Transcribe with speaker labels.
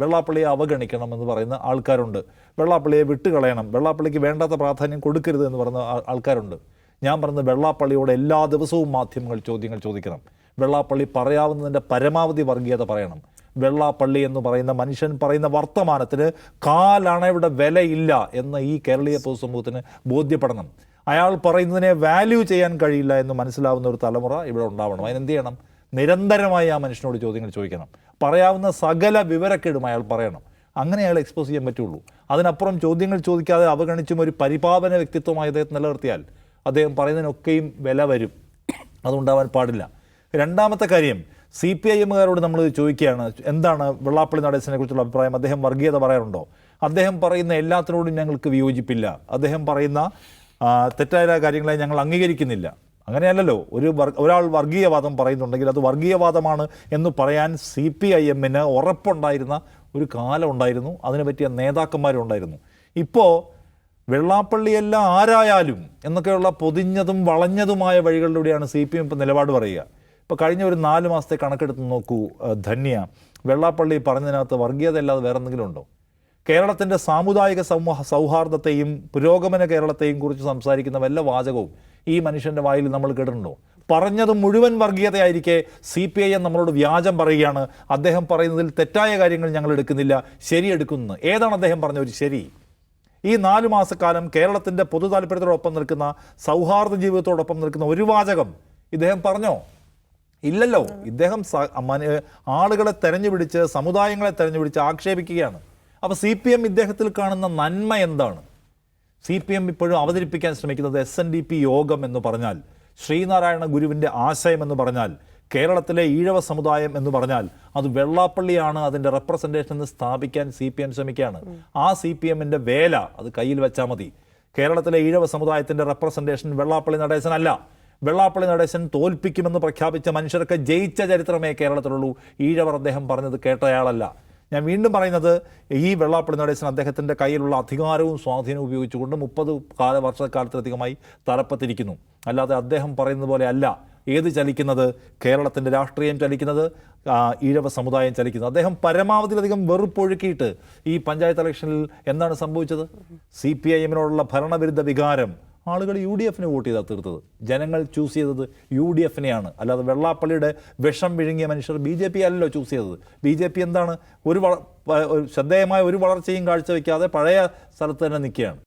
Speaker 1: വെള്ളാപ്പള്ളിയെ അവഗണിക്കണം എന്ന് പറയുന്ന ആൾക്കാരുണ്ട്. വെള്ളാപ്പള്ളിയെ വിട്ടുകളയണം, വെള്ളാപ്പള്ളിക്ക് വേണ്ടാത്ത പ്രാധാന്യം കൊടുക്കരുത് എന്ന് പറയുന്ന ആൾക്കാരുണ്ട്. ഞാൻ പറയുന്നത് വെള്ളാപ്പള്ളിയോട് എല്ലാ ദിവസവും മാധ്യമങ്ങൾ ചോദ്യങ്ങൾ ചോദിക്കണം. വെള്ളാപ്പള്ളി പറയാവുന്നതിൻ്റെ പരമാവധി വർഗീയത പറയണം. വെള്ളാപ്പള്ളി എന്ന് പറയുന്ന മനുഷ്യൻ പറയുന്ന വർത്തമാനത്തിന് കാലണയുടെ വിലയില്ല എന്ന് ഈ കേരളീയ പൊതുസമൂഹത്തിന് ബോധ്യപ്പെടണം. അയാൾ പറയുന്നതിനെ വാല്യൂ ചെയ്യാൻ കഴിയില്ല എന്ന് മനസ്സിലാവുന്ന ഒരു തലമുറ ഇവിടെ ഉണ്ടാവണം. അതിനെന്ത് ചെയ്യണം? നിരന്തരമായി ആ മനുഷ്യനോട് ചോദ്യങ്ങൾ ചോദിക്കണം. പറയാവുന്ന സകല വിവരക്കേടും അയാൾ പറയണം. അങ്ങനെ അയാൾ എക്സ്പോസ് ചെയ്യാൻ പറ്റുള്ളൂ. അതിനപ്പുറം ചോദ്യങ്ങൾ ചോദിക്കാതെ അവഗണിച്ചും ഒരു പരിപാവന വ്യക്തിത്വമായി അദ്ദേഹത്തെ നിലനിർത്തിയാൽ അദ്ദേഹം പറയുന്നതിനൊക്കെയും വില വരും. അതുണ്ടാവാൻ പാടില്ല. രണ്ടാമത്തെ കാര്യം, CPIMകാരോട് നമ്മൾ ചോദിക്കുകയാണ്, എന്താണ് വെള്ളാപ്പള്ളി നടേശനെ കുറിച്ചുള്ള അഭിപ്രായം? അദ്ദേഹം വർഗീയത പറയാറുണ്ടോ? അദ്ദേഹം പറയുന്ന എല്ലാത്തിനോടും ഞങ്ങൾക്ക് വിയോജിപ്പില്ല. അദ്ദേഹം പറയുന്ന തെറ്റായ കാര്യങ്ങളെ ഞങ്ങൾ അംഗീകരിക്കുന്നില്ല. അങ്ങനെയല്ലല്ലോ. ഒരാൾ വർഗീയവാദം പറയുന്നുണ്ടെങ്കിൽ അത് വർഗീയവാദമാണ് എന്ന് പറയാൻ CPIMന് ഉറപ്പുണ്ടായിരുന്ന ഒരു കാലം ഉണ്ടായിരുന്നു. അതിനെ പറ്റിയ നേതാക്കന്മാരുണ്ടായിരുന്നു. ഇപ്പോൾ വെള്ളാപ്പള്ളിയെല്ലാം ആരായാലും എന്നൊക്കെയുള്ള പൊതിഞ്ഞതും വളഞ്ഞതുമായ വഴികളിലൂടെയാണ് CPM ഇപ്പോൾ നിലപാട് പറയുക. ഇപ്പോൾ കഴിഞ്ഞ ഒരു 4 മാസത്തെ കണക്കെടുത്ത് നോക്കൂ ധന്യ, വെള്ളാപ്പള്ളി പറഞ്ഞതിനകത്ത് വർഗീയത അല്ലാതെ വേറെ എന്തെങ്കിലും ഉണ്ടോ? കേരളത്തിൻ്റെ സാമുദായിക സൗഹാർദ്ദത്തെയും പുരോഗമന കേരളത്തെയും കുറിച്ച് സംസാരിക്കുന്ന വല്ല വാചകവും ഈ മനുഷ്യൻ്റെ വായിൽ നമ്മൾ കേട്ടിട്ടുണ്ടോ? പറഞ്ഞത് മുഴുവൻ വർഗീയതയായിരിക്കെ CPIM നമ്മളോട് വ്യാജം പറയുകയാണ്. അദ്ദേഹം പറയുന്നതിൽ തെറ്റായ കാര്യങ്ങൾ ഞങ്ങൾ എടുക്കുന്നില്ല, ശരിയെടുക്കുന്നു. ഏതാണ് അദ്ദേഹം പറഞ്ഞ ഒരു ശരി? ഈ 4 മാസക്കാലം കേരളത്തിൻ്റെ പൊതു താല്പര്യത്തോടൊപ്പം നിൽക്കുന്ന, സൗഹാർദ്ദ ജീവിതത്തോടൊപ്പം നിൽക്കുന്ന ഒരു വാചകം ഇദ്ദേഹം പറഞ്ഞോ? ഇല്ലല്ലോ. ഇദ്ദേഹം ആളുകളെ തെരഞ്ഞുപിടിച്ച്, സമുദായങ്ങളെ തെരഞ്ഞുപിടിച്ച് ആക്ഷേപിക്കുകയാണ്. അപ്പോൾ CPM ഇദ്ദേഹത്തിൽ കാണുന്ന നന്മ എന്താണ്? CPM ഇപ്പോഴും അവതരിപ്പിക്കാൻ ശ്രമിക്കുന്നത് SNDP യോഗം എന്ന് പറഞ്ഞാൽ, ശ്രീനാരായണ ഗുരുവിൻ്റെ ആശയം എന്ന് പറഞ്ഞാൽ, കേരളത്തിലെ ഈഴവ സമുദായം എന്ന് പറഞ്ഞാൽ അത് വെള്ളാപ്പള്ളിയാണ് അതിൻ്റെ റെപ്രസെൻറ്റേഷൻ എന്ന് സ്ഥാപിക്കാൻ CPM ശ്രമിക്കുകയാണ്. ആ CPMൻ്റെ വേല അത് കയ്യിൽ വെച്ചാൽ മതി. കേരളത്തിലെ ഈഴവ സമുദായത്തിൻ്റെ റെപ്രസെൻറ്റേഷൻ വെള്ളാപ്പള്ളി നടേശനല്ല. വെള്ളാപ്പള്ളി നടേശൻ തോൽപ്പിക്കുമെന്ന് പ്രഖ്യാപിച്ച മനുഷ്യർക്ക് ജയിച്ച ചരിത്രമേ കേരളത്തിലുള്ളൂ. ഈഴവർ അദ്ദേഹം പറഞ്ഞത് കേട്ടയാളല്ല. ഞാൻ വീണ്ടും പറയുന്നത്, ഈ വെള്ളാപ്പള്ളി നടേശൻ അദ്ദേഹത്തിൻ്റെ കയ്യിലുള്ള അധികാരവും സ്വാധീനവും ഉപയോഗിച്ചുകൊണ്ട് 30 വർഷക്കാലത്തിലധികമായി തലപ്പത്തിരിക്കുന്നു. അല്ലാതെ അദ്ദേഹം പറയുന്നത് പോലെ അല്ല ഏത് ചലിക്കുന്നത്, കേരളത്തിൻ്റെ രാഷ്ട്രീയം ചലിക്കുന്നത്, ഈഴവ സമുദായം ചലിക്കുന്നത്. അദ്ദേഹം പരമാവധിയിലധികം വെറുപ്പൊഴുക്കിയിട്ട് ഈ പഞ്ചായത്ത് ഇലക്ഷനിൽ എന്താണ് സംഭവിച്ചത്? CPIMനോടുള്ള ഭരണവിരുദ്ധ വികാരം ആളുകൾ UDFന് വോട്ട് ചെയ്താൽ തീർത്തത്. ജനങ്ങൾ ചൂസ് ചെയ്തത് UDFനെയാണ്. അല്ലാതെ വെള്ളാപ്പള്ളിയുടെ വിഷം വിഴുങ്ങിയ മനുഷ്യർ BJP അല്ലല്ലോ ചൂസ് ചെയ്തത്. BJP എന്താണ്? ശ്രദ്ധേയമായ ഒരു വളർച്ചയും കാഴ്ചവെക്കാതെ പഴയ സ്ഥലത്ത് തന്നെ നിൽക്കുകയാണ്.